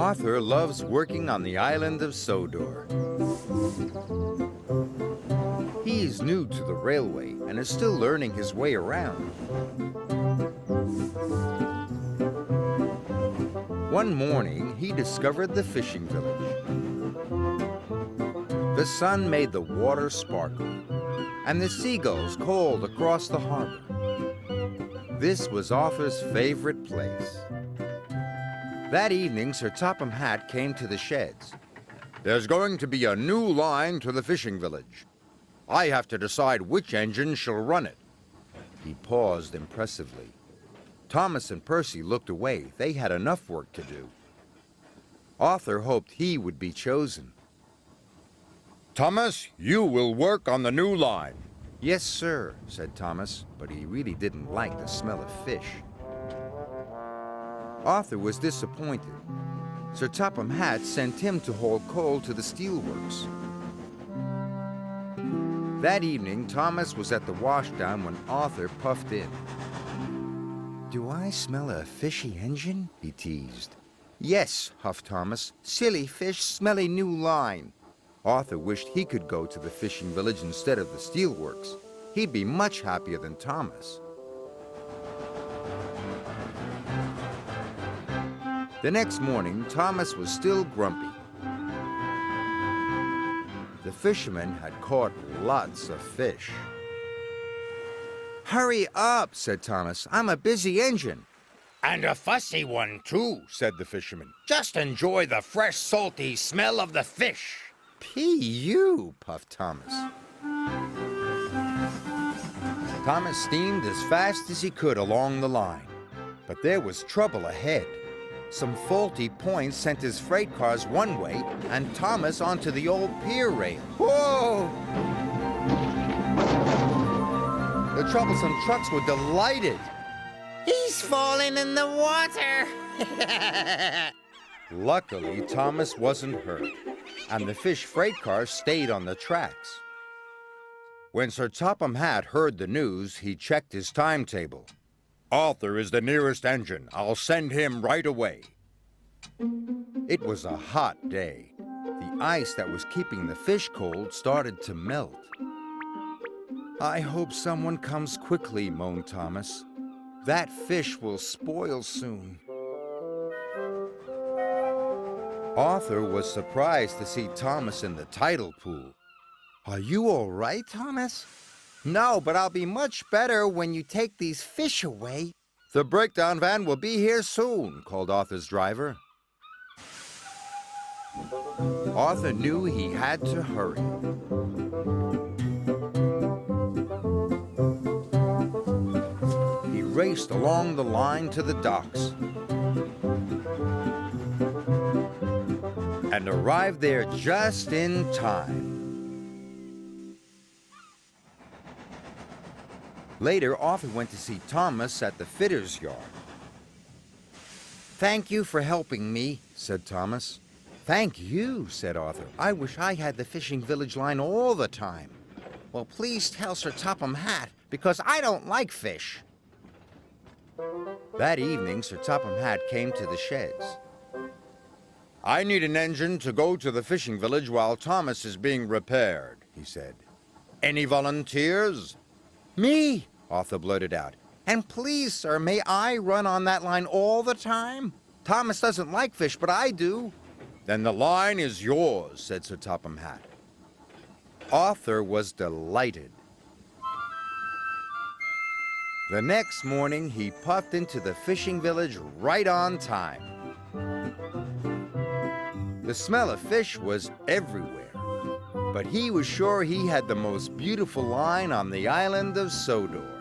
Arthur loves working on the island of Sodor. He is new to the railway and is still learning his way around. One morning, he discovered the fishing village. The sun made the water sparkle, and the seagulls called across the harbor. This was Arthur's favorite place. That evening, Sir Topham Hatt came to the sheds. "There's going to be a new line to the fishing village. I have to decide which engine shall run it." He paused impressively. Thomas and Percy looked away. They had enough work to do. Arthur hoped he would be chosen. "Thomas, you will work on the new line." "Yes, sir," said Thomas, but he really didn't like the smell of fish. Arthur was disappointed. Sir Topham Hatt sent him to haul coal to the steelworks. That evening, Thomas was at the washdown when Arthur puffed in. "Do I smell a fishy engine?" he teased. "Yes," huffed Thomas. "Silly fish, smelly new line." Arthur wished he could go to the fishing village instead of the steelworks. He'd be much happier than Thomas. The next morning, Thomas was still grumpy. The fishermen had caught lots of fish. "Hurry up," said Thomas. "I'm a busy engine." "And a fussy one, too," said the fisherman. "Just enjoy the fresh, salty smell of the fish." "P.U.," puffed Thomas. Thomas steamed as fast as he could along the line. But there was trouble ahead. Some faulty points sent his freight cars one way and Thomas onto the old pier rail. Whoa! The troublesome trucks were delighted. "He's falling in the water." Luckily, Thomas wasn't hurt, and the fish freight car stayed on the tracks. When Sir Topham Hatt heard the news, he checked his timetable. "Arthur is the nearest engine. I'll send him right away." It was a hot day. The ice that was keeping the fish cold started to melt. "I hope someone comes quickly," moaned Thomas. "That fish will spoil soon." Arthur was surprised to see Thomas in the tidal pool. "Are you all right, Thomas?" "No, but I'll be much better when you take these fish away." "The breakdown van will be here soon," called Arthur's driver. Arthur knew he had to hurry. He raced along the line to the docks and arrived there just in time. Later, Arthur went to see Thomas at the fitter's yard. "Thank you for helping me," said Thomas. "Thank you," said Arthur. "I wish I had the fishing village line all the time." "Well, please tell Sir Topham Hatt, because I don't like fish." That evening, Sir Topham Hatt came to the sheds. "I need an engine to go to the fishing village while Thomas is being repaired," he said. "Any volunteers?" "Me," Arthur blurted out. "And please, sir, may I run on that line all the time? Thomas doesn't like fish, but I do." "Then the line is yours," said Sir Topham Hatt. Arthur was delighted. The next morning, he puffed into the fishing village right on time. The smell of fish was everywhere, but he was sure he had the most beautiful line on the island of Sodor.